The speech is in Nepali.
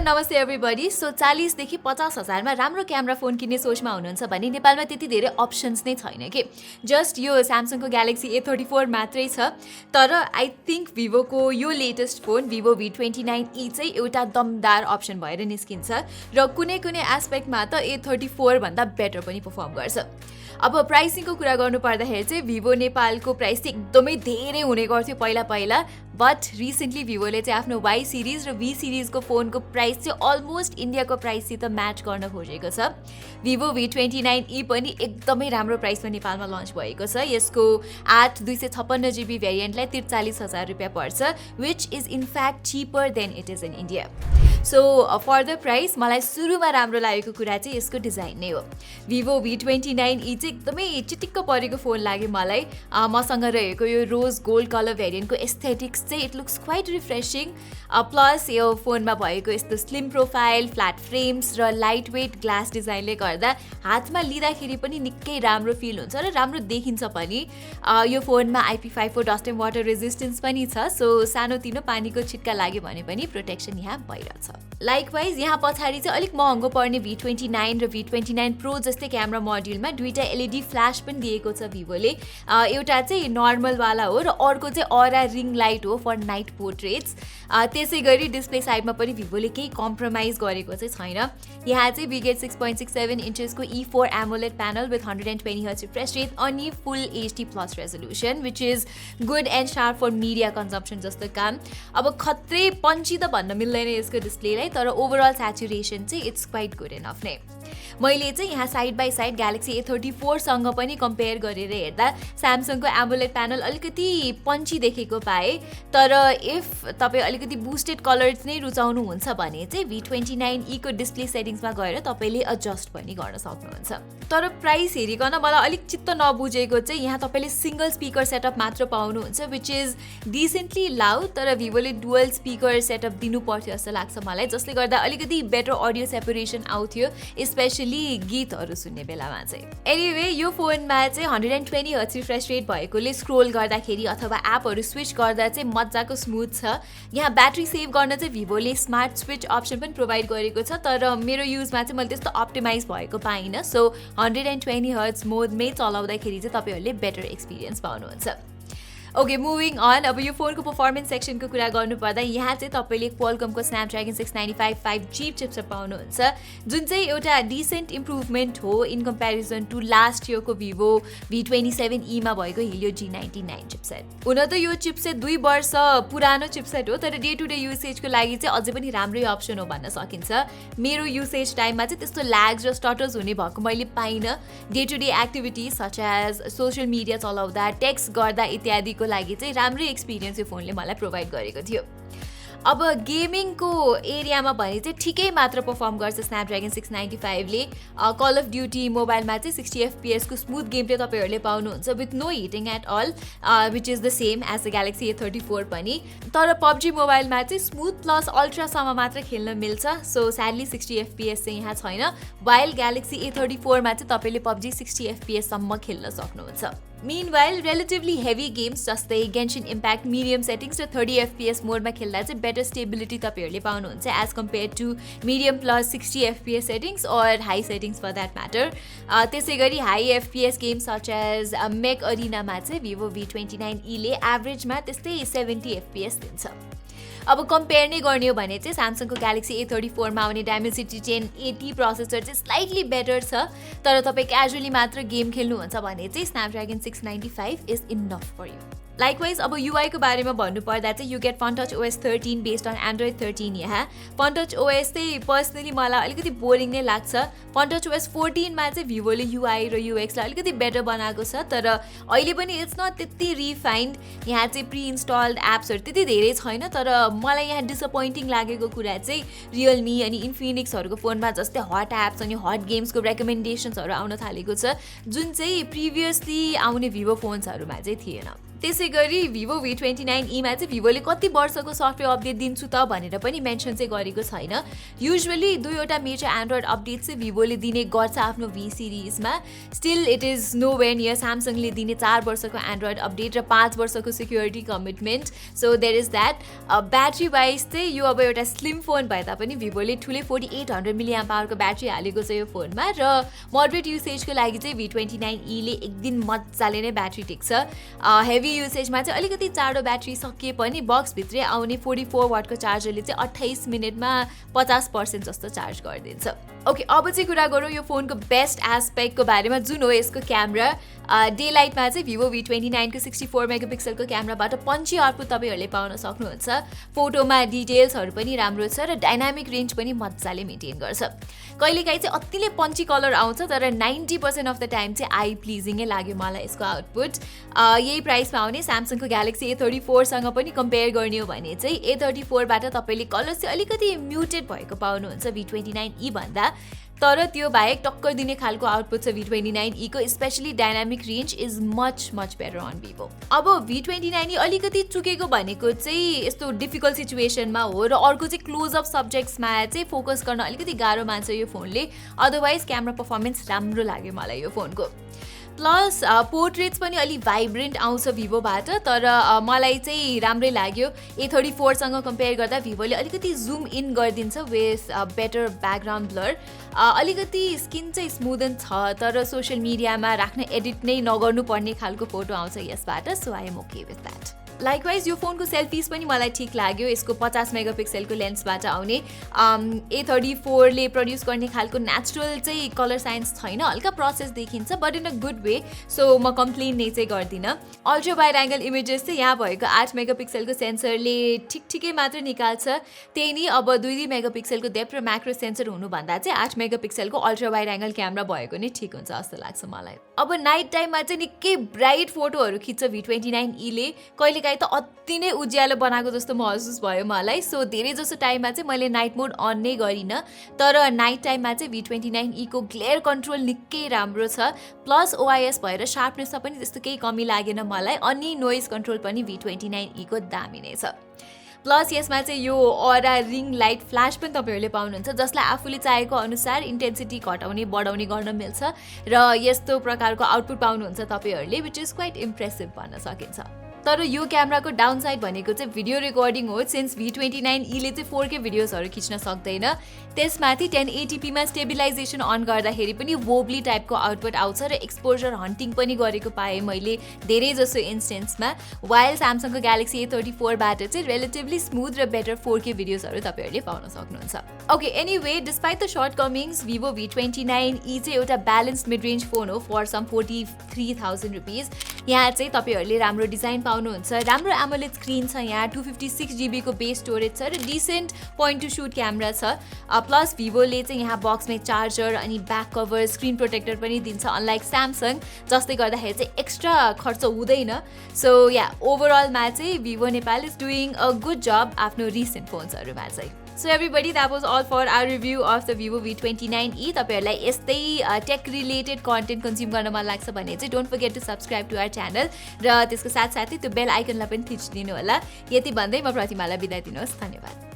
नमस्ते एभ्रीबडी। सो 40 देखि 50 हजारमा राम्रो क्यामेरा फोन किन्ने सोचमा हुनुहुन्छ भने नेपालमा त्यति धेरै अप्सन्स नै छैन के। जस्ट यो स्यामसङको ग्यालेक्सी A34 मात्रै छ। तर आई थिङ्क भिभोको यो लेटेस्ट फोन Vivo V29e चाहिँ एउटा दमदार अप्सन भएर निस्किन्छ र कुनै कुनै एस्पेक्टमा त A34 भन्दा बेटर पनि परफर्म गर्छ। अब प्राइसिङको कुरा गर्नु पर्दाखेरि चाहिँ भिभो नेपालको प्राइस चाहिँ एकदमै धेरै हुने गर्थ्यो पहिला बट रिसेन्टली भिभोले चाहिँ आफ्नो Y सिरिज र V सिरिजको फोनको प्राइस चाहिँ अलमोस्ट इन्डियाको प्राइससित म्याच गर्न खोजेको छ। Vivo V29e पनि एकदमै राम्रो प्राइसमा नेपालमा लन्च भएको छ। यसको 8 256GB भेरिएन्टलाई 43,000 रुपियाँ पर्छ, which is in fact cheaper than it is in India. So for the price मलाई सुरुमा राम्रो लागेको कुरा चाहिँ यसको डिजाइन नै हो। Vivo V29e चाहिँ एकदमै चिटिक्क परेको फोन लाग्यो मलाई। मसँग रहेको यो रोज गोल्ड कलर भेरिएन्टको एस्थेटिक्स चाहिँ it looks quite refreshing. Plus यो फोनमा भएको यस्तो स्लिम प्रोफाइल, फ्ल्याट फ्रेम्स र लाइट वेट ग्लास डिजाइनले गर्दा हातमा लिँदाखेरि पनि निकै राम्रो फिल हुन्छ र राम्रो देखिन्छ पनि। यो फोनमा IP54 dust and water resistance पनि छ, सो सानोतिनो पानीको छिट्का लाग्यो भने पनि प्रोटेक्सन यहाँ भइरहेछ। लाइकवाइज यहाँ पछाडि चाहिँ अलिक महँगो पर्ने V29 र V29 Pro जस्तै क्यामेरा मोड्युलमा दुईटा LED फ्ल्यास पनि दिएको छ भिभोले। एउटा चाहिँ नर्मलवाला हो र अर्को चाहिँ अरा रिङ लाइट हो फर नाइट पोर्ट्रेट्स। त्यसै गरी डिस्प्ले साइडमा पनि भिभोले केही कम्प्रोमाइज गरेको चाहिँ छैन। यहाँ चाहिँ बिगेट 6.67 इन्चेसको E4 AMOLED panel with 120Hz refresh rate अनि full HD+ resolution which is good and sharp for media consumption जस्तो काम। अब खत्रै पन्ची त भन्न मिल्दैन यसको डिस्प्लेलाई, तर ओभरअल स्याचुरेसन चाहिँ इट्स क्वाइट गुड एनफ नै। मैले चाहिँ यहाँ side by side galaxy A34 सँग पनि कम्पेयर गरेर हेर्दा स्यामसङको AMOLED प्यानल अलिकति पन्ची देखेको पाएँ। तर इफ तपाईँ अलिकति बुस्टेड कलर्स नै रुचाउनुहुन्छ भने चाहिँ V29e को डिस्प्ले सेटिङ्समा गएर तपाईँले एडजस्ट पनि गर्न सक्नुहुन्छ। तर प्राइस हेरिकन मलाई अलिक चित्त नबुझेको चाहिँ यहाँ तपाईँले सिङ्गल स्पिकर सेटअप मात्र पाउनुहुन्छ विच इज डिसेन्टली लाउड, तर भिभोले डुअल स्पिकर सेटअप दिनु पर्थ्यो जस्तो लाग्छ मलाई, जसले गर्दा अलिकति बेटर अडियो सेपरेसन आउँथ्यो स्पेसली गीतहरू सुन्ने बेलामा चाहिँ। एनिवे यो फोनमा चाहिँ 120Hz रिफ्रेश रेट भएकोले स्क्रोल गर्दाखेरि अथवा एपहरू स्विच गर्दा चाहिँ मजाको स्मुथ छ। यहाँ ब्याट्री सेभ गर्न चाहिँ भिभोले स्मार्ट स्विच अप्सन पनि प्रोभाइड गरेको छ, तर मेरो युजमा चाहिँ मैले त्यस्तो अप्टिमाइज भएको पाइनँ। सो 120Hz मोडमै चलाउँदाखेरि चाहिँ तपाईँहरूले बेटर एक्सपिरियन्स पाउनुहुन्छ। Okay, moving on. अब यो फोनको पर्फर्मेन्स सेक्सनको कुरा गर्नुपर्दा यहाँ चाहिँ तपाईँले क्वालकमको स्न्यापड्रागन 695 5G चिपसेट पाउनुहुन्छ, जुन चाहिँ एउटा डिसेन्ट इम्प्रुभमेन्ट हो इन कम्पेरिजन टु लास्ट इयरको Vivo V27e मा भएको Helio G99 चिपसेट। हुन त यो चिपसेट 2 वर्ष पुरानो चिपसेट हो, तर डे टु डे युसेजको लागि चाहिँ अझै पनि राम्रै अप्सन हो भन्न सकिन्छ। मेरो युसेज टाइममा चाहिँ त्यस्तो ल्याग्स र स्टटर्स हुने भएको मैले पाइनँ। Day to day activities such as social media चलाउँदा, टेक्स्ट गर्दा इत्यादि को लागि चाहिँ राम्रै एक्सपिरियन्स यो फोनले मलाई प्रोभाइड गरेको थियो। अब गेमिङको एरियामा भने चाहिँ ठिकै मात्र परफर्म गर्छ स्न्यापड्रागन 695 ले। कल अफ ड्युटी मोबाइलमा चाहिँ 60 FPS को स्मुथ गेम प्ले तपाईँहरूले पाउनुहुन्छ with no heating at all, which is the same as the Galaxy A34 पनि। तर PUBG मोबाइलमा चाहिँ स्मुथ प्लस अल्ट्रासम्म मात्र खेल्न मिल्छ, सो स्याडली 60 FPS चाहिँ यहाँ छैन। वाइल ग्यालेक्सी A34 मा चाहिँ तपाईँले PUBG 60 FPS सम्म खेल्न सक्नुहुन्छ। Meanwhile, relatively heavy games जस्तै Genshin Impact medium settings र 30 FPS मोडमा खेल्दा चाहिँ better stability तपाईँहरूले पाउनुहुन्छ as compared to medium plus 60 FPS settings or high settings for that matter। त्यसै गरी high FPS games such as Mech Arena मा चाहिँ Vivo V29e ले एभरेजमा त्यस्तै 70 FPS दिन्छ। अब कम्पेयर नै गर्ने हो भने चाहिँ स्यामसङको ग्यालेक्सी A34 मा आउने Dimensity 1080 प्रोसेसर चाहिँ स्लाइटली बेटर छ, तर तपाईँ क्याजुअली मात्र गेम खेल्नुहुन्छ भने चाहिँ Snapdragon 695 is enough for you. Likewise अब UI को बारेमा भन्नुपर्दा चाहिँ you get Funtouch OS 13 based on Android 13 यहाँ। फनटच OS चाहिँ पर्सनली मलाई अलिकति बोरिङ नै लाग्छ। फनटच OS 14 मा चाहिँ भिभोले UI र UX लाई अलिकति बेटर बनाएको छ, तर अहिले पनि इट्स नट त्यति रिफाइन्ड। यहाँ चाहिँ प्री इन्स्टल्ड एप्सहरू त्यति धेरै छैन, तर मलाई यहाँ डिसअपोइन्टिङ लागेको कुरा चाहिँ रियलमी अनि इन्फिनिक्सहरूको फोनमा जस्तै हट एप्स अनि हट गेम्सको रेकमेन्डेसन्सहरू आउन थालेको छ, जुन चाहिँ प्रिभियसली आउने भिभो फोन्सहरूमा चाहिँ थिएन। त्यसै गरी Vivo V29e मा चाहिँ Vivoले कति वर्षको सफ्टवेयर अपडेट दिन्छु त भनेर पनि मेन्सन चाहिँ गरेको छैन। युजुअली दुईवटा मेजर एन्ड्रोइड अपडेट चाहिँ Vivoले दिने गर्छ आफ्नो V सिरिजमा। Still it is nowhere near स्यामसङले दिने 4 वर्षको एन्ड्रोइड अपडेट र 5 वर्षको security commitment. So there is that. Battery wise चाहिँ यो अब एउटा स्लिम फोन भए तापनि Vivoले ठुलै 4800 मिलिएम्प आवरको ब्याट्री हालेको छ यो फोनमा र मोडरेट युसेजको लागि चाहिँ V29e ले एक दिन मजाले नै ब्याट्री टिक्छ। हेभी युसेजमा चाहिँ अलिकति चाँडो ब्याट्री सकिए पनि बक्सभित्रै आउने 44 वाटको चार्जरले चाहिँ 28 मिनटमा 50% जस्तो चार्ज गरिदिन्छ। ओके, अब चाहिँ कुरा गरौँ यो फोनको बेस्ट एस्पेक्टको बारेमा, जुन हो यसको क्यामेरा। डे लाइटमा चाहिँ Vivo V29 को 64 मेगापिक्सलको क्यामेराबाट पन्ची आउटपुट तपाईँहरूले पाउन सक्नुहुन्छ। फोटोमा डिटेल्सहरू पनि राम्रो छ र डाइनामिक रेन्ज पनि मजाले मेन्टेन गर्छ। कहिलेकाहीँ चाहिँ अतिले पन्ची कलर आउँछ तर 90% अफ द टाइम चाहिँ आई प्लिजिङै लाग्यो मलाई यसको आउटपुट। यही प्राइसमा आउने स्यामसङको ग्यालेक्सी A34 सँग पनि कम्पेयर गर्ने हो भने चाहिँ A34 बाट तपाईँले कलर चाहिँ अलिकति म्युटेड भएको पाउनुहुन्छ V29e भन्दा, तर त्यो बाहेक टक्कर दिने खालको आउटपुट छ V29e को। Specially dynamic range is much better on Vivo। अब V29e अलिकति चुकेको भनेको चाहिँ यस्तो डिफिकल्ट सिचुएसनमा हो र अर्को चाहिँ क्लोज अप सब्जेक्ट्समा चाहिँ फोकस गर्न अलिकति गाह्रो मान्छ यो फोनले। अदरवाइज क्यामेरा पर्फर्मेन्स राम्रो लाग्यो मलाई यो फोनको। प्लस पोर्ट्रेट्स पनि अलि भाइब्रेन्ट आउँछ Vivoबाट, तर मलाई चाहिँ राम्रै लाग्यो। A34 सँग कम्पेयर गर्दा Vivoले अलिकति जुम इन गरिदिन्छ विथ बेटर ब्याकग्राउन्ड ब्लर। अलिकति स्किन चाहिँ स्मुदन छ तर सोसियल मिडियामा राख्न एडिट नै नगर्नु पर्ने खालको फोटो आउँछ यसबाट। So I am okay with that. Likewise यो फोनको सेल्फिज पनि मलाई ठिक लाग्यो। यसको 50 मेगापिक्सलको लेन्सबाट आउने A34 ले प्रड्युस गर्ने खालको नेचुरल चाहिँ कलर साइन्स छैन, हल्का प्रोसेस देखिन्छ but in a good way. So म कम्प्लेन नै चाहिँ गर्दिनँ। अल्ट्रा वाइड एङ्गल इमेजेस चाहिँ यहाँ भएको 8 मेगापिक्सलको सेन्सरले ठिकै मात्र निकाल्छ। त्यही नि अब 2 मेगापिक्सलको डेप्थ र म्याक्रो सेन्सर हुनुभन्दा चाहिँ 8 मेगापिक्सलको अल्ट्रा वाइड एङ्गल क्यामेरा भएको नै ठिक हुन्छ जस्तो लाग्छ मलाई। अब नाइट टाइममा चाहिँ निकै ब्राइट फोटोहरू खिच्छ V29e ले। कहिलेकाहीँ त अति नै उज्यालो बनाएको जस्तो महसुस भयो मलाई। सो धेरै जसो टाइममा चाहिँ मैले नाइट मोड अन नै गरिनँ, तर नाइट टाइममा चाहिँ V29e को ग्लेयर कन्ट्रोल निकै राम्रो छ। प्लस OIS भएर सार्पनेसमा पनि त्यस्तो केही कमी लागेन मलाई। अनि नोइज कन्ट्रोल पनि V29e को दामी नै छ। प्लस यसमा चाहिँ यो अरा रिङ लाइट फ्ल्यास पनि तपाईँहरूले पाउनुहुन्छ, जसलाई आफूले चाहेको अनुसार इन्टेन्सिटी घटाउने बढाउने गर्न मिल्छ र यस्तो प्रकारको आउटपुट पाउनुहुन्छ तपाईँहरूले, विच इज क्वाइट इम्प्रेसिभ भन्न सकिन्छ। तर यो क्यामेराको डाउन साइड भनेको चाहिँ भिडियो रेकर्डिङ हो। सिन्स V29e ले चाहिँ 4K भिडियोजहरू खिच्न सक्दैन, त्यसमाथि 1080p मा स्टेबिलाइजेसन अन गर्दाखेरि पनि वोब्ली टाइपको आउटपुट आउँछ र एक्सपोजर हन्टिङ पनि गरेको पाएँ मैले धेरै जसो इन्स्टेन्समा। वाइल स्यामसङको ग्यालेक्सी A34 बाट चाहिँ रिलेटिभली स्मुथ र बेटर 4K भिडियोजहरू तपाईँहरूले पाउन सक्नुहुन्छ। Okay, anyway despite the shortcomings Vivo V29e चाहिँ एउटा ब्यालेन्स मिड रेन्ज फोन हो फर सम 43,000 रुपिज। यहाँ चाहिँ तपाईँहरूले राम्रो डिजाइन पाउनुहुन्छ, राम्रो AMOLED स्क्रिन छ यहाँ, 256 GB को बेस स्टोरेज छ र decent point to shoot camera छ। प्लस Vivoले चाहिँ यहाँ बक्समै चार्जर अनि ब्याक कभर स्क्रिन प्रोटेक्टर पनि दिन्छ, अनलाइक स्यामसङ, जसले गर्दाखेरि चाहिँ एक्स्ट्रा खर्च हुँदैन। सो या ओभरअलमा चाहिँ Vivo Nepal is doing a good job आफ्नो रिसेन्ट फोन्सहरूमा चाहिँ। So everybody, that was all for our review of the Vivo V29e. तपाईहरुलाई यस्तै टेक रिलेटेड कन्टेन्ट कन्ज्युम गर्न मन लाग्छ भने चाहिँ don't forget to subscribe to our channel र त्यसको साथसाथै त्यो बेल आइकनलाई पनि थिच्दिनु होला। यति भन्दै म प्रतिमालाई बिदा दिनुहोस्। धन्यवाद।